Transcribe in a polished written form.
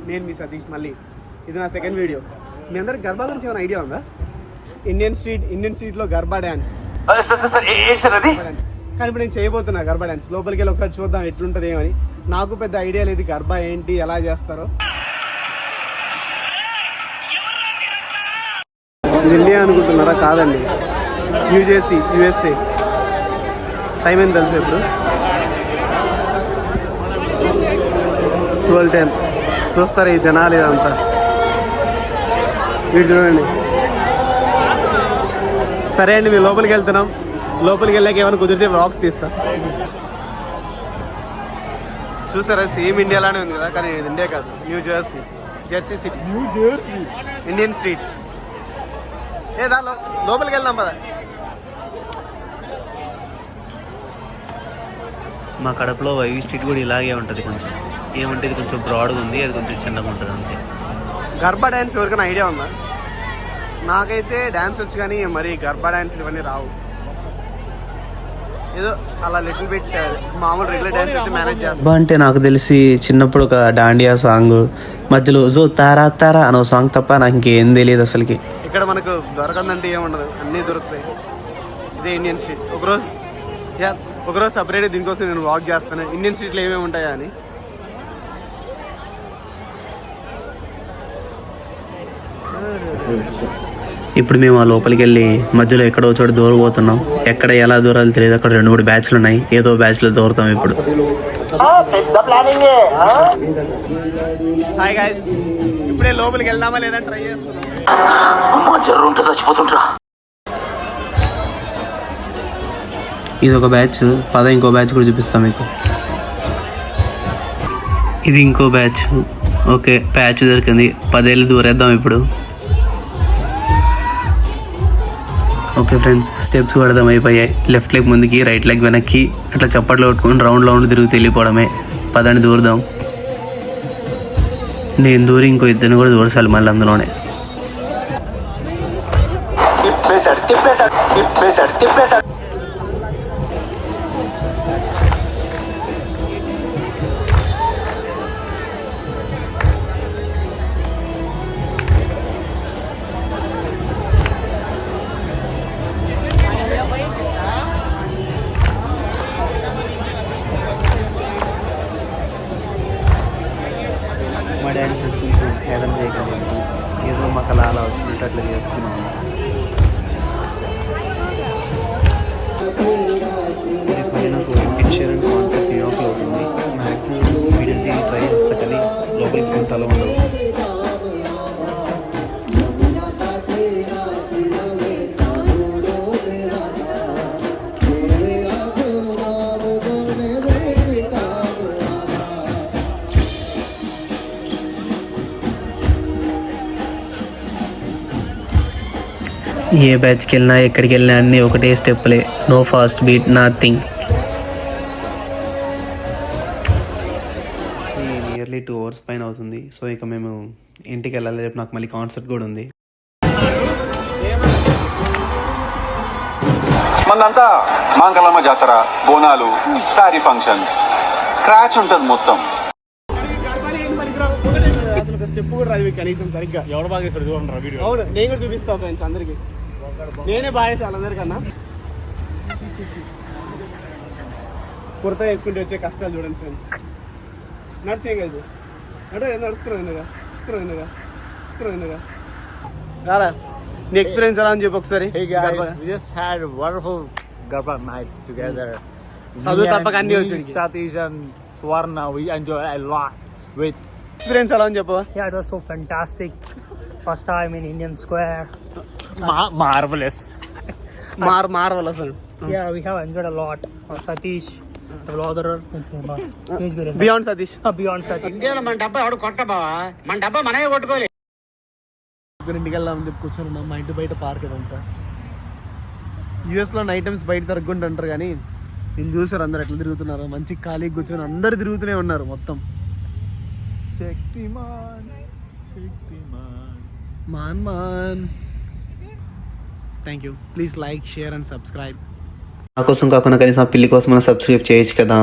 నేను మీ సతీష్. మళ్ళీ ఇది నా సెకండ్ వీడియో. మీ అందరికి గర్భా గురించి ఏమైనా ఐడియా ఉందా? ఇండియన్ స్ట్రీట్లో గర్భా డ్యాన్స్. కానీ ఇప్పుడు నేను చేయబోతున్నా గర్భా డ్యాన్స్. లోపలికి వెళ్ళి ఒకసారి చూద్దాం ఎట్లుంటుంది ఏమని. నాకు పెద్ద ఐడియా లేదు గర్భా ఏంటి, ఎలా చేస్తారో. ఇండియా అనుకుంటున్నారా? కాదండి, న్యూజెర్సీ, USA. టైం ఏం తెలుసు ఇప్పుడు 12:10. చూస్తారు ఈ జనాలు ఇదంతా. వీడు చూడండి. సరే అండి, మేము లోపలికి వెళ్తున్నాం. లోపలికి వెళ్ళాక ఏమైనా కుదిరితే వ్లాగ్స్ తీస్తా. చూసారా, సేమ్ ఇండియాలోనే ఉంది కదా, కానీ ఇది ఇండియా కాదు, New Jersey, Jersey city, New Jersey Indian street. ఏదా లోపలికి వెళ్దాం పద. మా కడపలో వైవి స్ట్రీట్ కూడా ఇలాగే ఉంటుంది. కొంచెం ఏమంటే ఇది కొంచెం బ్రాడ్గా ఉంది, అది కొంచెం చిన్నగా ఉంటుంది అంతే. గర్భా డ్యాన్స్ ఎవరికైనా ఐడియా ఉందా? నాకైతే డ్యాన్స్ వచ్చు, కానీ మరి గర్భా డ్యాన్స్లు ఇవన్నీ రావు. ఏదో అలా లిటిల్ బిట్ మామూలు రెగ్యులర్ డ్యాన్స్ అయితే మేనేజ్ చేస్తాను. అంటే నాకు తెలిసి చిన్నప్పుడు ఒక డాండియా సాంగ్ మధ్యలో జో తారా తారా అనో సాంగ్ తప్ప నాకు ఇంకేం తెలియదు అసలుకి. ఇక్కడ మనకు దొరకందంటే ఏముండదు, అన్నీ దొరుకుతాయి. ఇదే ఇండియన్ స్ట్రీట్. ఒకరోజు సపరేట్ దీనికోసం నేను వాక్ చేస్తాను, ఇండియన్ స్ట్రీట్లో ఏమేమి ఉంటాయా అని. ఇప్పుడు మేము ఆ లోపలికి వెళ్ళి మధ్యలో ఎక్కడో చోట దూరబోతున్నాం. ఎక్కడ ఎలా దూరాలు తెలియదు. అక్కడ 2-3 బ్యాచ్లు ఉన్నాయి. ఏదో బ్యాచ్లో దూరుతాం ఇప్పుడు. హాయ్ గైస్, ఇప్పుడే లోపలికి వెళ్దామా లేదా ట్రై చేస్తున్నాం. ఇది ఒక బ్యాచ్. ఇంకో బ్యాచ్ కూడా చూపిస్తాం మీకు. ఇది ఇంకో బ్యాచ్. ఓకే, బ్యాచ్ దొరికింది. 10 ఏళ్ళు దూరేద్దాం ఇప్పుడు. ఓకే ఫ్రెండ్స్, స్టెప్స్ కూడా అర్థమైపోయాయి. లెఫ్ట్ లెగ్ ముందుకి, రైట్ లెగ్ వెనక్కి, అట్లా చప్పట్లు కొట్టుకొని రౌండ్ తిరిగి వెళ్ళిపోవడమే. పదండి దూరదాం. నేను దూరి ఇంకో ఇద్దరిని కూడా దూరసాలి మళ్ళీ అందులోనే. మా డ్యాన్సెస్ కొంచెం హేళన చేయకండి ప్లీజ్. ఏదో మాకు అలా వచ్చినట్టు అట్లా చేస్తున్నాం. నాకు ఇన్సూరెన్స్ కాన్సెప్ట్ న్యూయార్క్లో అవుతుంది. మ్యాక్సిమం వీడియో తీసి ట్రై చేస్తా, కానీ లోపలికి ఫ్రెండ్స్ అలా ఉండవు. ఏ బ్యాచ్కి వెళ్ళినా ఎక్కడికి వెళ్ళినా అన్నీ ఒకటే స్టెప్లే. No fast beat, nothing. Nearly 2 hours పైన అవుతుంది. సో ఇక మేము ఇంటికి వెళ్ళాలి. రేపు నాకు మళ్ళీ కాన్సర్ట్ కూడా ఉంది. మనంతా మాంగళమ్మ జాతర, బోనాలు, సారీ ఫంక్షన్, స్క్రాచ్ ఉంటుంది మొత్తం. అసలు స్టెప్ కూడా రాదు కనీసం సరిగ్గా. ఎవరు బాగా చేస్తారు చూడండి వీడియో. అవును, నేను కూడా చూపిస్తాను ఫ్రెండ్స్ అందరికి. నేనే బాగా చేస్తాను వాళ్ళందరికన్నా. కుర్తా వేసుకుంటే వచ్చే కష్టాలు చూడండి ఫ్రెండ్స్. నడిచేం కాదు నడుస్తున్నావు రారా. నీ ఎక్స్పీరియన్స్ ఎలా అని చెప్పి ఒకసారి. Hey guys, we just had a wonderful Garba night together. చదువు తప్పక అన్ని వచ్చి Satish and Swarna, we enjoyed a lot with. Experience ఎలా అని చెప్పవా? Yeah, it was so fantastic. First time in Indian Square. Marvelous. Marvel అసలు. Yeah, we have enjoyed a lot. Satish, the vlogger. Beyond Satish. Beyond Satish. ఇండియాలో మన డబ్బా ఎవడు కొట్ట బావా, మన డబ్బా మనమే కొట్టుకోవాలి. ఇంటికి వెళ్దామని చెప్పి కూర్చొని మా ఇంటి బయట పార్క్ ఇదంతా. యూఎస్లో నైట్ టైమ్స్ బయట తిరగకుండా అంటారు, కానీ నేను చూసారు అందరు ఎట్లా తిరుగుతున్నారు. మంచి ఖాళీ కూర్చొని అందరు తిరుగుతూనే ఉన్నారు మొత్తం. శక్తిమాన్ మాన్. Thank you. Please like, share and subscribe. నా కోసం కాకుండా కనీసం పిల్లి కోసం సబ్స్క్రైబ్ చేయొచ్చు కదా.